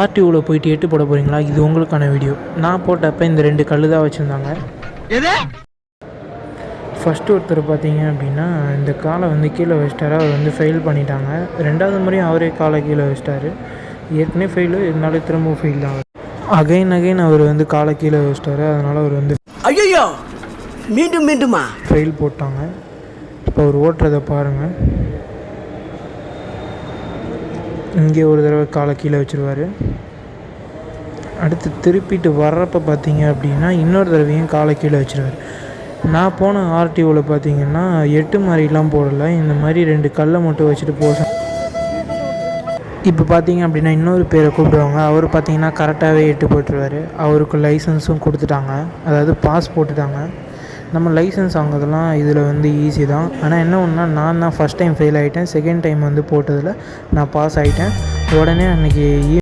ஆர்டிஓவில் போயிட்டு எட்டு போட போகிறீங்களா? இது உங்களுக்கான வீடியோ. நான் போட்டப்போ இந்த 2 கல் தான் வச்சுருந்தாங்க. ஃபஸ்ட்டு ஒருத்தர் பார்த்தீங்க அப்படின்னா இந்த காலை வந்து கீழே வச்சிட்டாரு. அவர் வந்து ஃபெயில் பண்ணிட்டாங்க. 2வது முறையும் அவரே காலை கீழே வச்சிட்டாரு. ஏற்கனவே ஃபெயிலு, இருந்தாலும் திரும்பவும் ஃபெயில் தான். அகைன் அவர் வந்து காலை கீழே வச்சிட்டாரு. அதனால் அவர் வந்து ஐயோ மீண்டுமா ஃபெயில் போட்டாங்க. இப்போ அவர் ஓட்டுறதை பாருங்கள். இங்கே ஒரு தடவை காலை கீழே வச்சுருவார். அடுத்து திருப்பிட்டு வர்றப்போ பார்த்தீங்க அப்படின்னா இன்னொரு தடவையும் காலை கீழே வச்சுருவார். நான் போன ஆர்டிஓவில் பார்த்தீங்கன்னா 8 மாதிரிலாம் போடலை. இந்த மாதிரி 2 கல்லை மட்டும் வச்சுட்டு போகிறேன். இப்போ பார்த்தீங்க அப்படின்னா இன்னொரு பேரை கூப்பிடுவாங்க. அவர் பார்த்தீங்கன்னா கரெக்டாகவே 8 போட்டுருவார். அவருக்கு லைசன்ஸும் கொடுத்துட்டாங்க, அதாவது பாஸ் போட்டுட்டாங்க. நம்ம லைசன்ஸ் வாங்குறதெல்லாம் இதில் வந்து ஈஸி தான். ஆனால் என்ன ஒன்றுனா, நான் தான் ஃபஸ்ட் டைம் ஃபெயில் ஆகிட்டேன். செகண்ட் டைம் வந்து போட்டதில் நான் பாஸ் ஆகிட்டேன். உடனே அன்றைக்கி